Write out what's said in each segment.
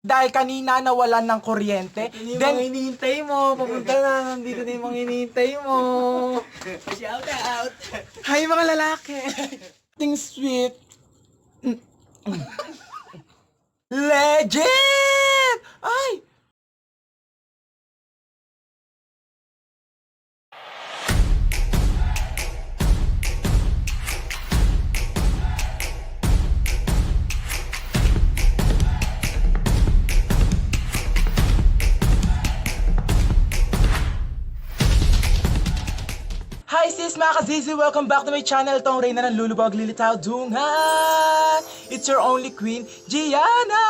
Dahil kanina nawalan ng kuryente. Hindi yung mga hinihintay mo. Papunta na. Nandito na yung mga hinihintay mo. Shout out. Hi mga lalaki. Ting sweet. Legend! Ay! Hi sis mga ka-sissy! Welcome back to my channel. Itong Reyna ng lulubog lilitaw dungan. It's your only queen, Jeanna!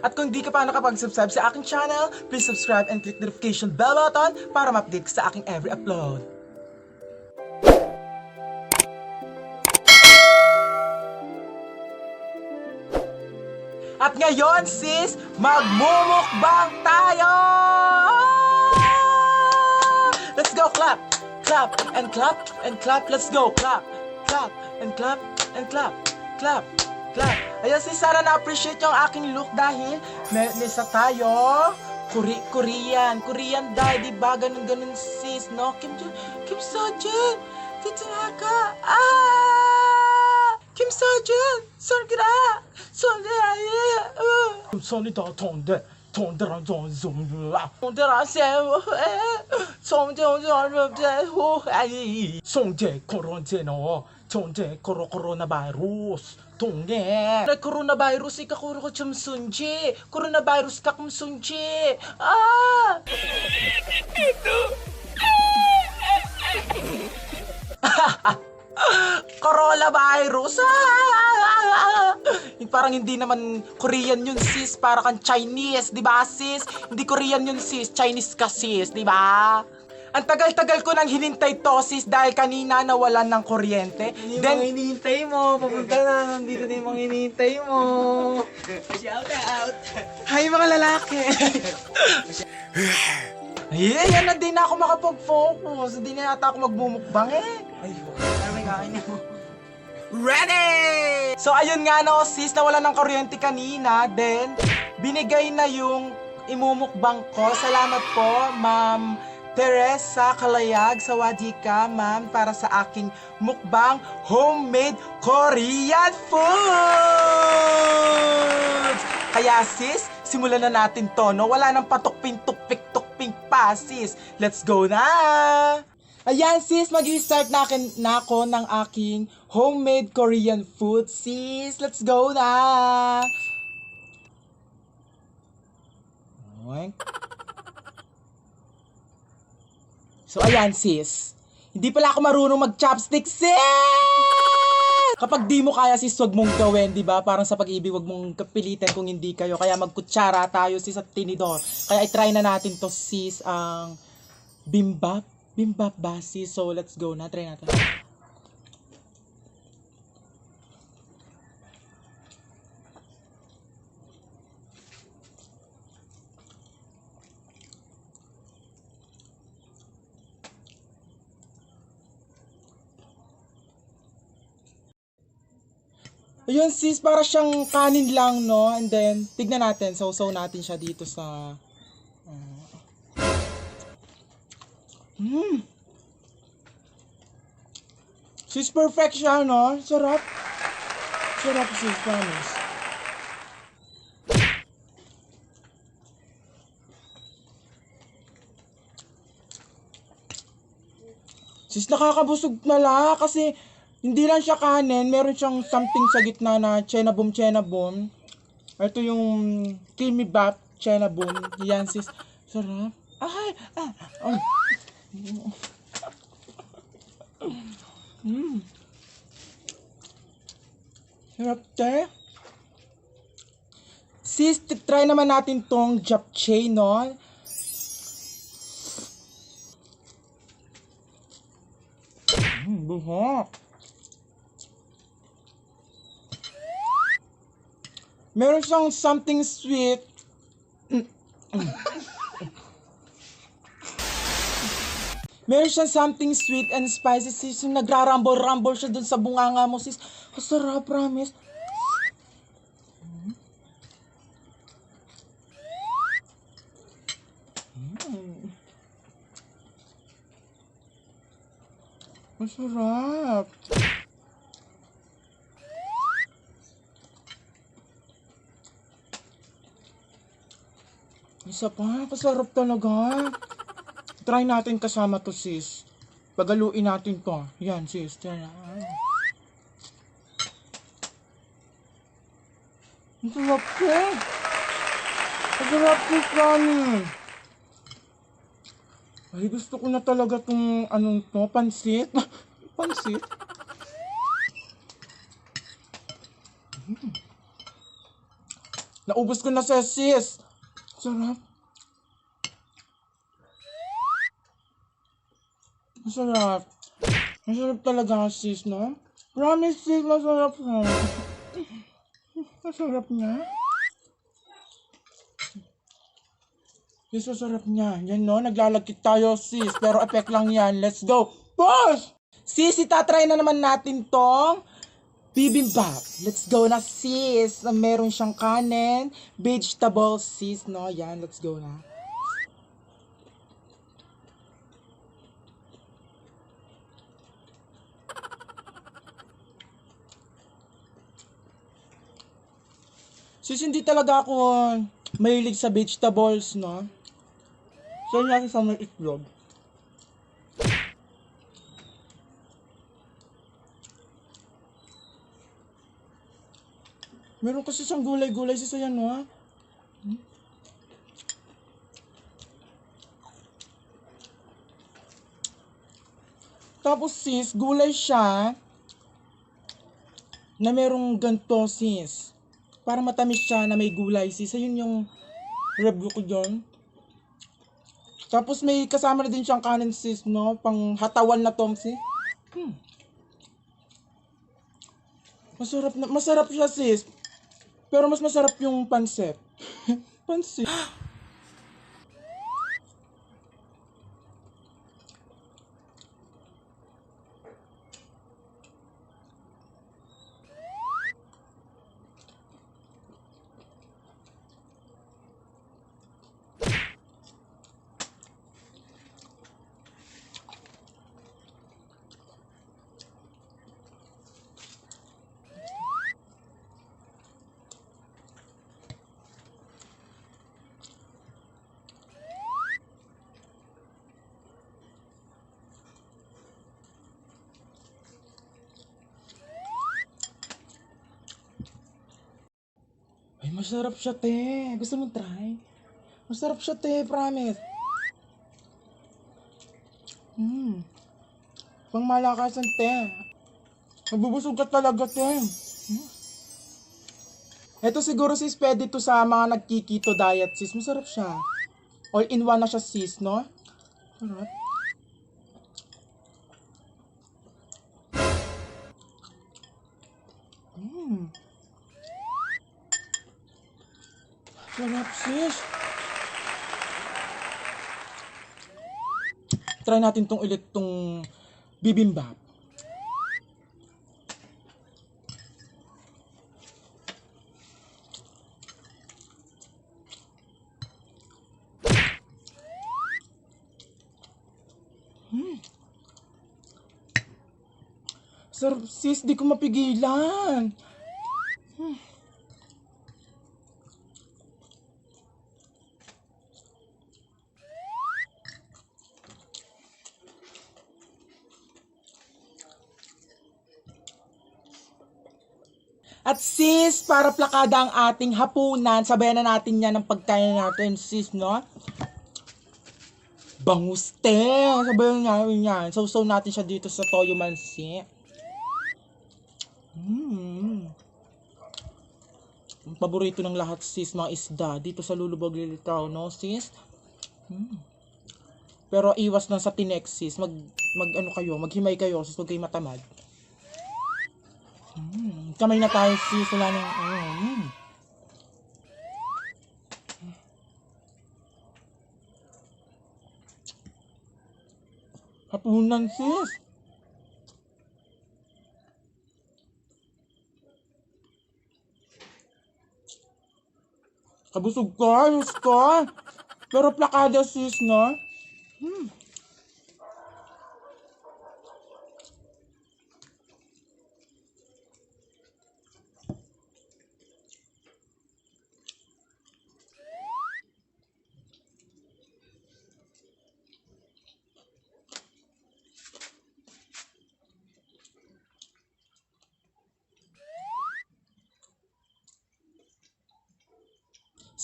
At kung di ka pa nakapag-subscribe sa aking channel, please subscribe and click the notification bell button para ma-update ka sa aking every upload. At ngayon, sis, magmumukbang tayo! Let's go, clap! Clap, and clap, and clap. Let's go, clap! Clap, and clap, and clap. Clap, clap. Ayan, sis, sana na-appreciate yung aking look dahil may isa tayo. Korean dahil, diba? Ganun, sis, no? Kim Sojin! Titaka! Kim Sojin! Sorgira! 손이다 돈데 돈데랑 돈좀라 돈데랑 세워 손데 호아이 손데 코로나제노 손데 코로나바이러스 동네 코로나바이러스 ika kuro 좀 순지 코로나바이러스 ka kum 순지 아 coronavirus! Parang hindi naman Korean yun, sis. Para kang Chinese, di ba, sis? Hindi Korean yun, sis. Chinese ka, sis, di ba? Ang tagal-tagal ko nang hinintay to, sis, dahil kanina nawalan ng kuryente. Hindi yung mga hinihintay mo. Papunta na. Nandito na yung mga hinihintay mo. Shout out. Hi, mga lalaki! Ayan na din ako makapag-focus. Hindi na yata ako magmumukbang eh. Ay, ano may kain mo? Ready! So ayun nga no, sis, nawala ng kuryente kanina. Then, binigay na yung imumukbang ko. Salamat po, Ma'am Teresa Kalayag. Sawadika, ma'am, para sa aking mukbang homemade Korean foods! Kaya sis, simulan na natin to, no? Wala nang patukping-tukpik-tukping pa, sis. Let's go na! Ayan, sis, mag-i-start na ako ng aking homemade Korean food, sis. Let's go na! Okay. So, ayan, sis. Hindi pala ako marunong mag-chopstick, sis! Kapag di mo kaya, sis, wag mong gawin, di ba? Parang sa pag-ibig, wag mong kapilitin kung hindi kayo. Kaya magkutsara tayo, sis, at tinidor. Kaya i-try na natin to, sis, ang bimbap. Bimbap ba, sis? So, let's go na. Try natin. Ayun, sis, para siyang kanin lang, no? And then, tignan natin. Sausaw natin siya dito sa... Sis, perfect siya, no? Sarap. Sarap, sis, promise. Sis, nakakabusog pala kasi hindi lang siya kanin, meron siyang something sa gitna na chenabum. Ito yung kimibap chenabum. Yan, sis. Sarap. Ay! Sarap, te. Sis, try naman natin tong japchae, no? Buhok. Meron siyang something sweet. Meron siyang something sweet and spicy, sis. Yung nagrarumble-rumble siya dun sa bunganga mo, sis. Masarap, promise. Masarap. Isa pa, kasarap talaga. Try natin kasama to, sis. Pagaluin natin to. Yan, sis. Yan. Ang sarap ko. Ang sarap ko, promise. Ay, gusto ko na talaga tong anong to, pansit. Pansit. Naubos ko na sa sis. Sarap. Masarap. Masarap talaga, sis, no? Promise, sis, masarap na. Masarap niya. Sis, masarap niya. Yan, no? Naglalagkit tayo, sis. Pero effect lang yan. Let's go. Push! Sis, itatry na naman natin tong bibimbap. Let's go na, sis. Meron siyang kanin, vegetables, sis, no? Yan, let's go na. Sis, hindi talaga ako mahilig sa vegetables, no? So, yun natin sa may itlog. Meron kasi siyang gulay-gulay, sis, ayan, no? Tapos, sis, gulay siya na merong ganito, sis. Para matamis siya na may gulay, sis. Ayun yung review ko dyan. Tapos may kasama na din siyang kanin, sis, no? Pang hatawan na tom, sis. Masarap siya, sis. Pero mas masarap yung pansit. Pansit. Ay, masarap siya, te. Gusto mo try? Masarap siya, te. Promise. Pang malakasan, te. Mabubusog ka talaga, te. Ito siguro, sis, pwede to sa mga nagkikito diet, sis. Masarap siya. All in one na siya, sis, no? Sarap. Sarap, sis. Try natin tong ulit tong bibimbap. Sarap, sis. Di ko mapigilan. At sis, para plakada ang ating hapunan, sabayan na natin yan ng pagkain natin, sis, no? Bangus, te! Sabayan natin yan. Sausaw natin siya dito sa toyo mansi. Ang paborito ng lahat, sis, mga isda. Dito sa Lulubog Lilitaw, no, sis? Pero iwas lang sa tinek, sis. Maghimay kayo, sis, huwag kayo matamad. Kamay na tayo, sis. Wala nang, Unan sis. Kabusog ka, ayos ka. Pero plakada sis, no?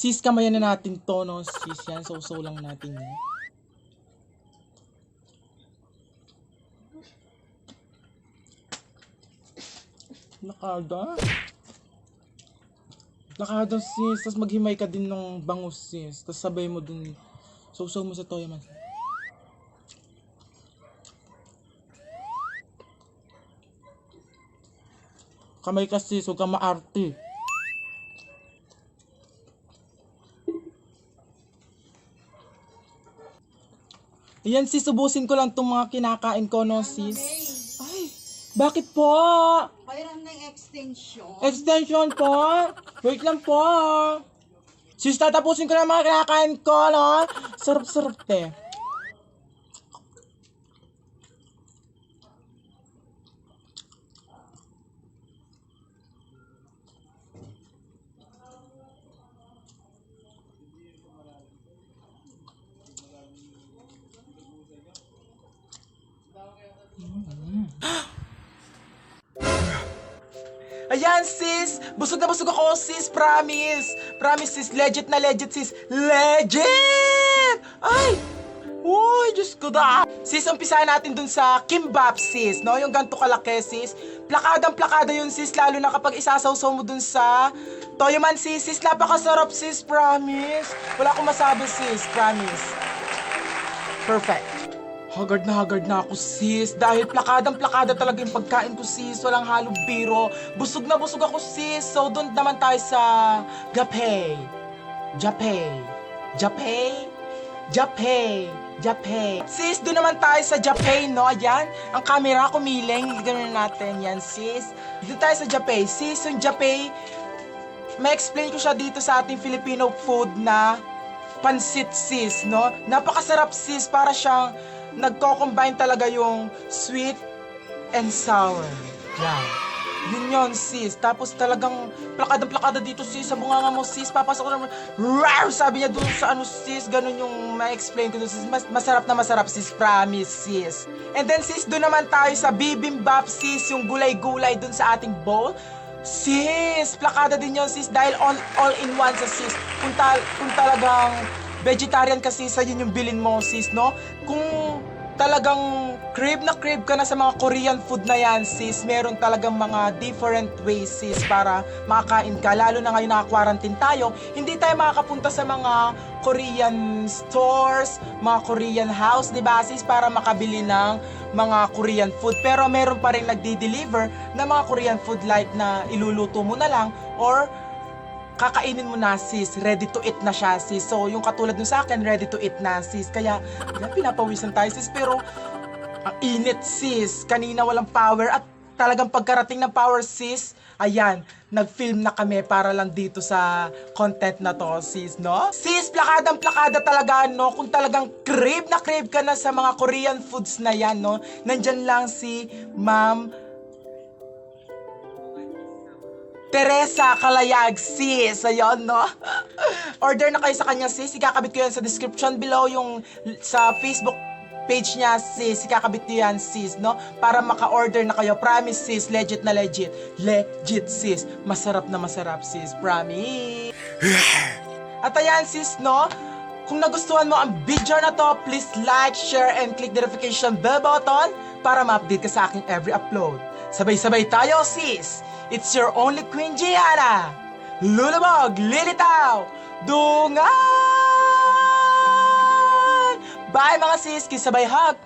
Sis, kamayan na natin to, no? Sis, yan. So lang natin yan. Nakada. Nakada, sis. Tapos maghimay ka din ng bangus, sis. Tapos sabay mo dun. So mo sa toyo man. Kamay ka, sis. Huwag ka maarte. Ayan sis, ubusin ko lang itong mga kinakain ko, no sis? Ay, bakit po? Mayroon ng extension. Extension po? Wait lang po. Sis, tatapusin ko lang mga kinakain ko, no? Sarap-sarap, te. Ayan sis! Busog na busog ako sis! Promise! Promise sis! Legit na legit sis! Legit! Ay! Uy! Diyos ko da! Sis, umpisahan natin dun sa kimbap sis, no? Yung ganito kalaki sis. Plakadang plakada yun sis, lalo na kapag isasawsaw mo dun sa toyo man sis. Sis, napakasarap sis! Promise! Wala akong masabi sis! Promise! Perfect! Haggard na ako sis. Dahil plakadang plakada talaga yung pagkain ko sis. Walang halong biro. Busog na busog ako sis. So doon naman tayo sa Japay. Japay. Japay. Japay. Japay. Sis, doon naman tayo sa Japay, no? Ayan. Ang camera kumiling. Ganoon natin yan sis. Doon tayo sa Japay. Sis, yung Japay, may explain ko siya dito sa ating Filipino food na pansit sis, no? Napakasarap sis. Para siyang nagko-combine talaga yung sweet and sour. Yan. Yun yun, sis. Tapos talagang plakadang-plakada dito, sis. Sa bunganga mo, sis. Papasok ko naman. Rawr! Sabi niya doon sa ano, sis. Ganun yung ma-explain ko doon, sis. Masarap na masarap, sis. Promise, sis. And then, sis, doon naman tayo sa bibimbap, sis. Yung gulay-gulay doon sa ating bowl. Sis! Plakada din yun, sis. Dahil all in one sa sis. Kung talagang vegetarian kasi sa yun yung bilin mo, sis, no? Kung talagang crave ka na sa mga Korean food na yan, sis, meron talagang mga different ways, sis, para makakain ka. Lalo na ngayon naka-quarantine tayo, hindi tayo makakapunta sa mga Korean stores, mga Korean house, di ba, sis, para makabili ng mga Korean food. Pero meron pa rin nagdi-deliver na mga Korean food like na iluluto mo na lang or kakainin mo na sis, ready to eat na siya sis. So yung katulad nun sa akin, ready to eat na sis. Kaya pinapawisan tayo sis, pero ang init sis. Kanina walang power at talagang pagkarating ng power sis, ayan, nag-film na kami para lang dito sa content na to sis, no? Sis, plakadang plakada talaga, no? Kung talagang crave ka na sa mga Korean foods na yan, no? Nandyan lang si Ma'am Teresa Kalayag, sis. Ayun, no? Order na kayo sa kanya, sis. Ikakabit ko yan sa description below. Yung sa Facebook page niya, sis. Ikakabit ko yan, sis, no? Para maka-order na kayo. Promise, sis. Legit na legit. Legit, sis. Masarap na masarap, sis. Promise. At ayan, sis, no? Kung nagustuhan mo ang video na to, please like, share, and click the notification bell button para ma-update ka sa aking every upload. Sabay-sabay tayo, sis. It's your only Queen Jeanna. Lulubog, lilitaw, dungan! Bye mga sis, kisabay hug.